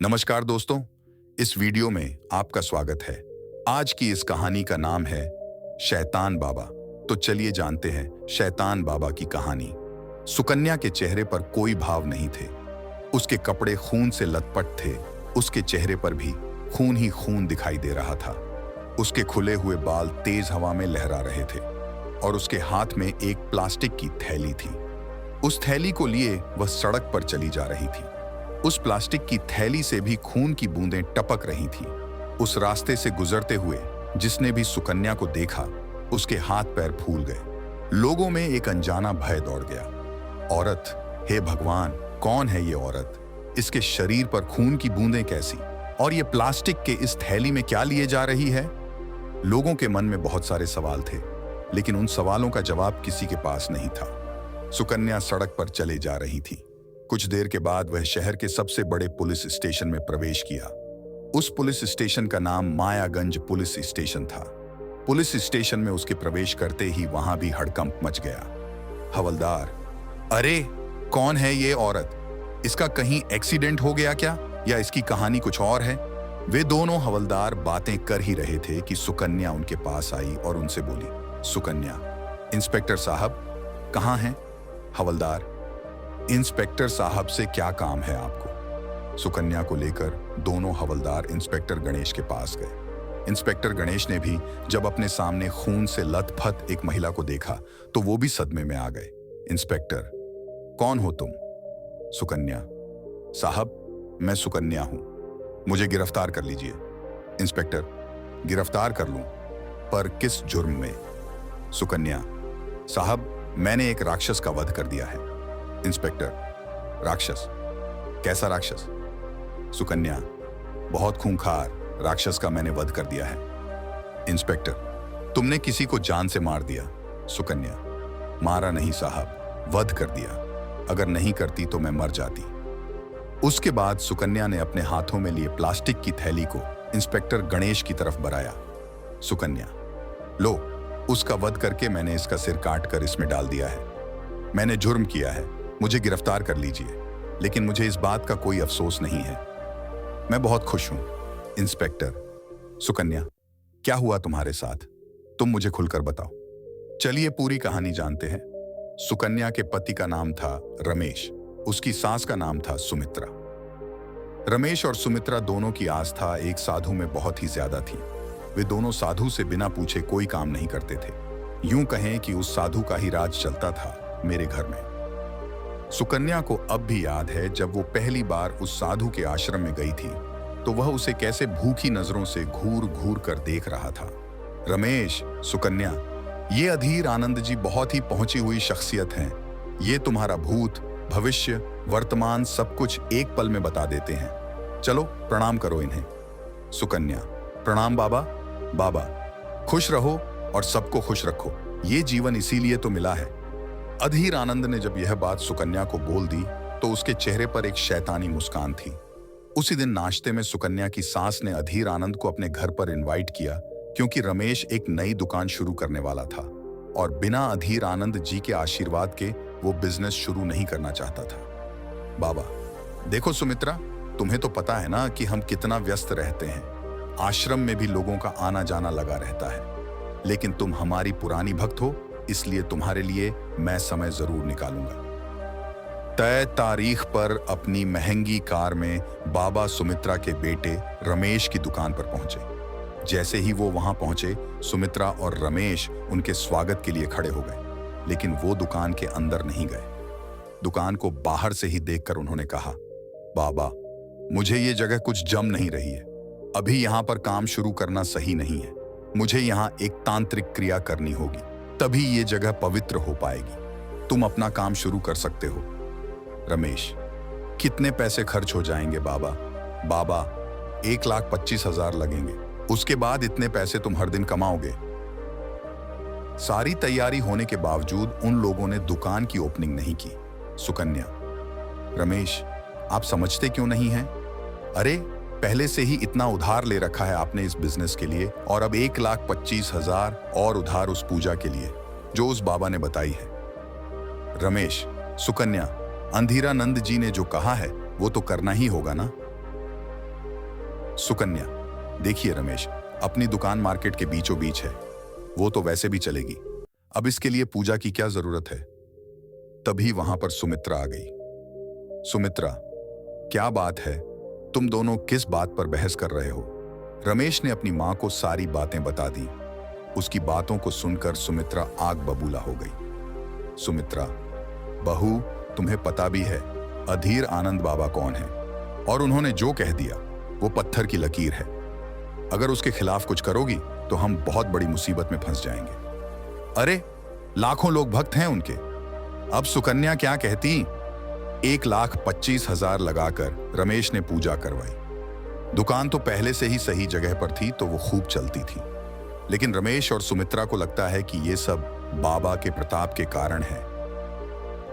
नमस्कार दोस्तों, इस वीडियो में आपका स्वागत है। आज की इस कहानी का नाम है शैतान बाबा। तो चलिए जानते हैं शैतान बाबा की कहानी। सुकन्या के चेहरे पर कोई भाव नहीं थे। उसके कपड़े खून से लथपथ थे। उसके चेहरे पर भी खून ही खून दिखाई दे रहा था। उसके खुले हुए बाल तेज हवा में लहरा रहे थे और उसके हाथ में एक प्लास्टिक की थैली थी। उस थैली को लिए वह सड़क पर चली जा रही थी। उस प्लास्टिक की थैली से भी खून की बूंदें टपक रही थी। उस रास्ते से गुजरते हुए जिसने भी सुकन्या को देखा, उसके हाथ पैर फूल गए। लोगों में एक अनजाना भय दौड़ गया। औरत, हे भगवान, कौन है ये औरत? इसके शरीर पर खून की बूंदें कैसी? और ये प्लास्टिक के इस थैली में क्या लिए जा रही है? लोगों के मन में बहुत सारे सवाल थे, लेकिन उन सवालों का जवाब किसी के पास नहीं था। सुकन्या सड़क पर चले जा रही थी। कुछ देर के बाद वह शहर के सबसे बड़े पुलिस स्टेशन में प्रवेश किया। उस पुलिस स्टेशन का नाम मायागंज पुलिस स्टेशन था। पुलिस स्टेशन में उसके प्रवेश करते ही वहां भी हड़कंप मच गया। हवलदार, अरे कौन है ये औरत? इसका कहीं एक्सीडेंट हो गया क्या, या इसकी कहानी कुछ और है? वे दोनों हवलदार बातें कर ही रहे थे कि सुकन्या उनके पास आई और उनसे बोली, सुकन्या, इंस्पेक्टर साहब कहाँ हैं? हवलदार, इंस्पेक्टर साहब से क्या काम है आपको? सुकन्या को लेकर दोनों हवलदार इंस्पेक्टर गणेश के पास गए। इंस्पेक्टर गणेश ने भी जब अपने सामने खून से लथपथ एक महिला को देखा तो वो भी सदमे में आ गए। इंस्पेक्टर, कौन हो तुम? सुकन्या, साहब मैं सुकन्या हूं, मुझे गिरफ्तार कर लीजिए। इंस्पेक्टर, गिरफ्तार कर लूं, पर किस जुर्म में? सुकन्या, साहब मैंने एक राक्षस का वध कर दिया है। इंस्पेक्टर, राक्षस? कैसा राक्षस? सुकन्या, बहुत खूंखार राक्षस का मैंने वध कर दिया है। इंस्पेक्टर, तुमने किसी को जान से मार दिया? सुकन्या, मारा नहीं साहब, वध कर दिया। अगर नहीं करती तो मैं मर जाती। उसके बाद सुकन्या ने अपने हाथों में लिए प्लास्टिक की थैली को इंस्पेक्टर गणेश की तरफ बढ़ाया। सुकन्या, लो, उसका वध करके मैंने इसका सिर काट कर इसमें डाल दिया है। मैंने जुर्म किया है, मुझे गिरफ्तार कर लीजिए, लेकिन मुझे इस बात का कोई अफसोस नहीं है। मैं बहुत खुश हूं। इंस्पेक्टर, सुकन्या, क्या हुआ तुम्हारे साथ? तुम मुझे खुलकर बताओ। चलिए पूरी कहानी जानते हैं। सुकन्या के पति का नाम था रमेश, उसकी सास का नाम था सुमित्रा। रमेश और सुमित्रा दोनों की आस्था एक साधु में बहुत ही ज्यादा थी। वे दोनों साधु से बिना पूछे कोई काम नहीं करते थे। यूं कहें कि उस साधु का ही राज चलता था मेरे घर में। सुकन्या को अब भी याद है जब वो पहली बार उस साधु के आश्रम में गई थी तो वह उसे कैसे भूखी नजरों से घूर घूर कर देख रहा था। रमेश, सुकन्या, ये अधीर आनंद जी बहुत ही पहुंची हुई शख्सियत हैं। ये तुम्हारा भूत, भविष्य, वर्तमान सब कुछ एक पल में बता देते हैं। चलो प्रणाम करो इन्हें। सुकन्या, प्रणाम बाबा। बाबा, खुश रहो और सबको खुश रखो, ये जीवन इसीलिए तो मिला है। अधीर आनंद ने जब यह बात सुकन्या को बोल दी तो उसके चेहरे पर एक शैतानी मुस्कान थी। उसी दिन नाश्ते में सुकन्या की सास ने अधीर आनंद को अपने घर पर इनवाइट किया, क्योंकि रमेश एक नई दुकान शुरू करने वाला था और बिना अधीर आनंद जी के आशीर्वाद के वो बिजनेस शुरू नहीं करना चाहता था। बाबा, देखो सुमित्रा, तुम्हें तो पता है ना कि हम कितना व्यस्त रहते हैं। आश्रम में भी लोगों का आना जाना लगा रहता है, लेकिन तुम हमारी पुरानी भक्त हो, इसलिए तुम्हारे लिए मैं समय जरूर निकालूंगा। तय तारीख पर अपनी महंगी कार में बाबा सुमित्रा के बेटे रमेश की दुकान पर पहुंचे। जैसे ही वो वहां पहुंचे, सुमित्रा और रमेश उनके स्वागत के लिए खड़े हो गए, लेकिन वो दुकान के अंदर नहीं गए। दुकान को बाहर से ही देखकर उन्होंने कहा, बाबा, मुझे ये जगह कुछ जम नहीं रही है। अभी यहाँ पर काम शुरू करना सही नहीं है। मुझे यहाँ एक तांत्रिक क्रिया करनी होगी, तभी ये जगह पवित्र हो पाएगी। तुम अपना काम शुरू कर सकते हो। रमेश, कितने पैसे खर्च हो जाएंगे बाबा? बाबा, 1,25,000 लगेंगे। उसके बाद इतने पैसे तुम हर दिन कमाओगे। सारी तैयारी होने के बावजूद उन लोगों ने दुकान की ओपनिंग नहीं की। सुकन्या, रमेश, आप समझते क्यों नहीं हैं? अरे पहले से ही इतना उधार ले रखा है आपने इस बिजनेस के लिए, और अब 1,25,000 और उधार उस पूजा के लिए जो उस बाबा ने बताई है। रमेश, सुकन्या, अंधीरानंद जी ने जो कहा है वो तो करना ही होगा ना। सुकन्या, देखिए रमेश, अपनी दुकान मार्केट के बीचों बीच है, वो तो वैसे भी चलेगी, अब इसके लिए पूजा की क्या जरूरत है। तभी वहां पर सुमित्रा आ गई। सुमित्रा, क्या बात है, तुम दोनों किस बात पर बहस कर रहे हो। रमेश ने अपनी मां को सारी बातें बता दी। उसकी बातों को सुनकर सुमित्रा आग बबूला हो गई। सुमित्रा, बहू, तुम्हें पता भी है अधीर आनंद बाबा कौन है, और उन्होंने जो कह दिया वो पत्थर की लकीर है। अगर उसके खिलाफ कुछ करोगी तो हम बहुत बड़ी मुसीबत में फंस जाएंगे। अरे, लाखों लोग भक्त हैं उनके। अब सुकन्या क्या कहती। 1,25,000 लगाकर रमेश ने पूजा करवाई। दुकान तो पहले से ही सही जगह पर थी तो वो खूब चलती थी, लेकिन रमेश और सुमित्रा को लगता है कि ये सब बाबा के प्रताप के कारण है।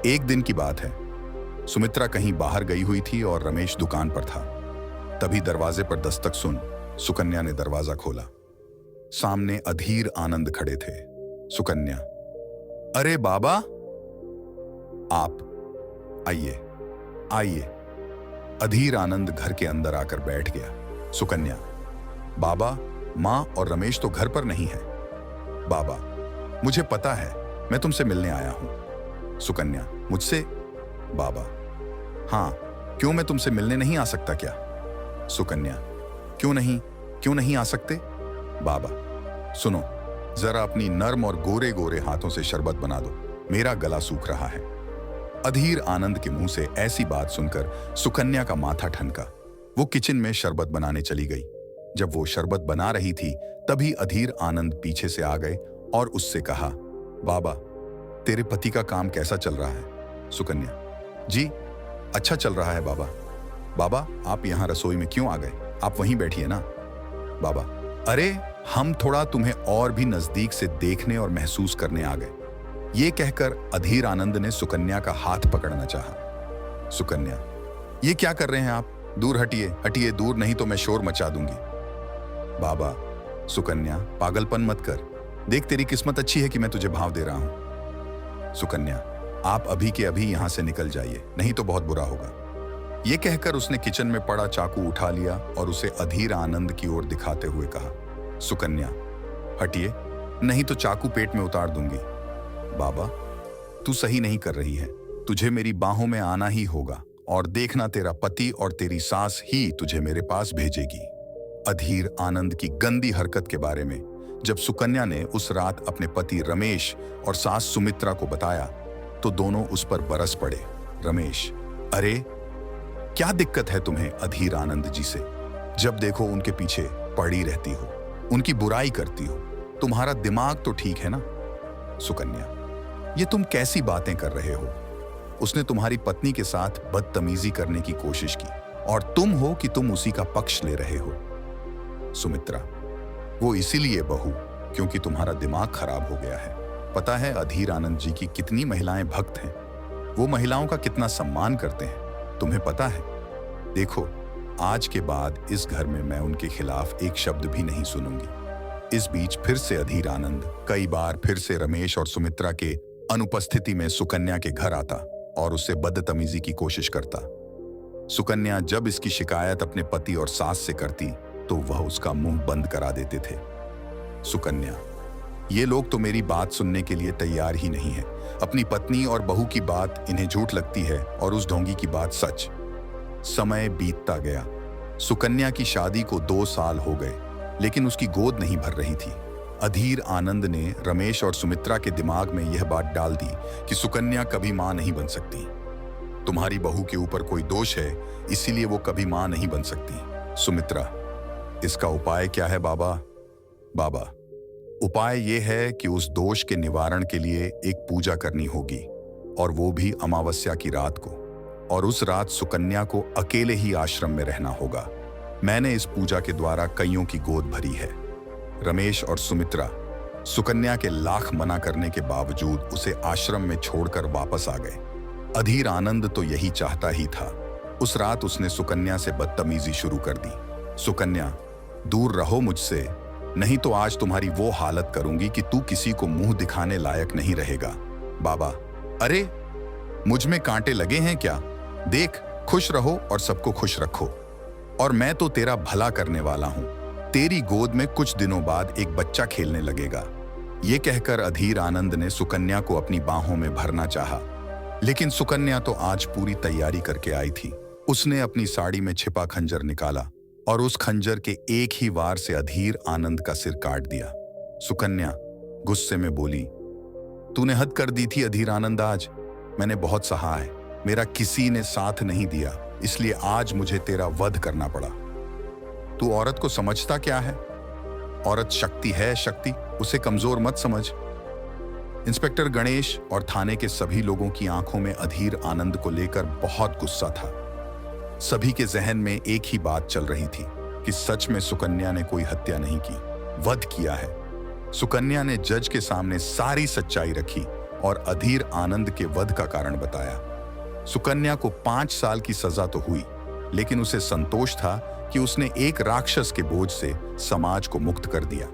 एक दिन की बात है, सुमित्रा कहीं बाहर गई हुई थी और रमेश दुकान पर था। तभी दरवाजे पर दस्तक सुन सुकन्या ने दरवाजा खोला। सामने अधीर आनंद खड़े थे। सुकन्या, अरे बाबा, आप आइए आइए। अधीर आनंद घर के अंदर आकर बैठ गया। सुकन्या, बाबा, मां और रमेश तो घर पर नहीं है। बाबा, मुझे पता है, मैं तुमसे मिलने आया हूं। सुकन्या, मुझसे? बाबा, हाँ, क्यों मैं तुमसे मिलने नहीं आ सकता क्या? सुकन्या, क्यों नहीं आ सकते? बाबा, सुनो, जरा अपनी नर्म और गोरे गोरे हाथों से शरबत बना दो, मेरा गला सूख रहा है। अधीर आनंद के मुंह से ऐसी बात सुनकर सुकन्या का माथा ठनका। वो किचन में शरबत बनाने चली गई। जब वो शरबत बना रही थी तभी अधीर आनंद पीछे से आ गए और उससे कहा, बाबा, तेरे पति का काम कैसा चल रहा है? सुकन्या, जी, अच्छा चल रहा है बाबा। बाबा, आप यहां रसोई में क्यों आ गए? आप वहीं बैठिए ना। बाबा, अरे, हम थोड़ा तुम्हें और भी नजदीक से देखने और महसूस करने आ गए। ये कहकर अधीर आनंद ने सुकन्या का हाथ पकड़ना चाहा। सुकन्या, ये क्या कर रहे हैं आप? दूर हटिए, हटिए दूर, नहीं तो मैं शोर मचा दूंगी। बाबा, सुकन्या, पागलपन मत कर, देख तेरी किस्मत अच्छी है कि मैं तुझे भाव दे रहा हूं। सुकन्या, आप अभी के अभी यहां से निकल जाइए, नहीं तो बहुत बुरा होगा। यह कहकर उसने किचन में पड़ा चाकू उठा लिया और उसे अधीर आनंद की ओर दिखाते हुए कहा, सुकन्या, हटिए, नहीं तो चाकू पेट में उतार दूंगी। बाबा, तू सही नहीं कर रही है, तुझे मेरी बाहों में आना ही होगा और देखना तेरा पति और तेरी सास ही तुझे मेरे पास भेजेगी। अधीर आनंद की गंदी हरकत के बारे में जब सुकन्या ने उस रात अपने पति रमेश और सास सुमित्रा को बताया तो दोनों उस पर बरस पड़े। रमेश, अरे, क्या दिक्कत है तुम्हें अधीर आनंद जी से? जब देखो उनके पीछे पड़ी रहती हो, उनकी बुराई करती हो, तुम्हारा दिमाग तो ठीक है ना? सुकन्या, ये तुम कैसी बातें कर रहे हो? उसने तुम्हारी पत्नी के साथ बदतमीजी करने की कोशिश की और तुम हो कि तुम उसी का पक्ष ले रहे हो। सुमित्रा, वो इसीलिए बहू क्योंकि तुम्हारा दिमाग खराब हो गया है। पता है अधीर आनंद जी की कितनी महिलाएं भक्त हैं, वो महिलाओं का कितना सम्मान करते हैं, तुम्हें पता है? देखो, आज के बाद इस घर में मैं उनके खिलाफ एक शब्द भी नहीं सुनूंगी। इस बीच फिर से अधीर आनंद कई बार फिर से रमेश और सुमित्रा के अनुपस्थिति में सुकन्या के घर आता और उससे बदतमीजी की कोशिश करता। सुकन्या जब इसकी शिकायत अपने पति और सास से करती तो वह उसका मुंह बंद करा देते थे। सुकन्या, ये लोग तो मेरी बात सुनने के लिए तैयार ही नहीं है। अपनी पत्नी और बहू की बात इन्हें झूठ लगती है और उस ढोंगी की बात सच। समय बीतता गया। सुकन्या की शादी को 2 साल हो गए, लेकिन उसकी गोद नहीं भर रही थी। अधीर आनंद ने रमेश और सुमित्रा के दिमाग में यह बात डाल दी कि सुकन्या कभी मां नहीं बन सकती। तुम्हारी बहू के ऊपर कोई दोष है, इसीलिए वो कभी मां नहीं बन सकती। सुमित्रा, इसका उपाय क्या है बाबा? बाबा, उपाय यह है कि उस दोष के निवारण के लिए एक पूजा करनी होगी, और वो भी अमावस्या की रात को, और उस रात सुकन्या को अकेले ही आश्रम में रहना होगा। मैंने इस पूजा के द्वारा कईयों की गोद भरी है। रमेश और सुमित्रा सुकन्या के लाख मना करने के बावजूद उसे आश्रम में छोड़कर वापस आ गए। अधीर आनंद तो यही चाहता ही था। उस रात उसने सुकन्या से बदतमीजी शुरू कर दी। सुकन्या, दूर रहो मुझसे, नहीं तो आज तुम्हारी वो हालत करूंगी कि तू किसी को मुंह दिखाने लायक नहीं रहेगा। बाबा, अरे, मुझ में कांटे लगे हैं क्या? देख, खुश रहो और सबको खुश रखो। और मैं तो तेरा भला करने वाला हूं। तेरी गोद में कुछ दिनों बाद एक बच्चा खेलने लगेगा। ये कहकर अधीर आनंद ने सुकन्या को अपनी बाहों में भरना चाहा, लेकिन सुकन्या तो आज पूरी तैयारी करके आई थी। उसने अपनी साड़ी में छिपा खंजर निकाला और उस खंजर के एक ही वार से अधीर आनंद का सिर काट दिया। सुकन्या गुस्से में बोली, तूने हद कर दी थी अधीर आनंद। आज मैंने बहुत सहा है, मेरा किसी ने साथ नहीं दिया, इसलिए आज मुझे तेरा वध करना पड़ा। तू औरत को समझता क्या है? औरत शक्ति है, शक्ति, उसे कमजोर मत समझ। इंस्पेक्टर गणेश और थाने के सभी लोगों की आंखों में अधीर आनंद को लेकर बहुत गुस्सा था। सभी के जहन में एक ही बात चल रही थी कि सच में सुकन्या ने कोई हत्या नहीं की, वध किया है। सुकन्या ने जज के सामने सारी सच्चाई रखी और अधीर आनंद के वध का कारण बताया। सुकन्या को 5 साल की सजा तो हुई, लेकिन उसे संतोष था कि उसने एक राक्षस के बोझ से समाज को मुक्त कर दिया।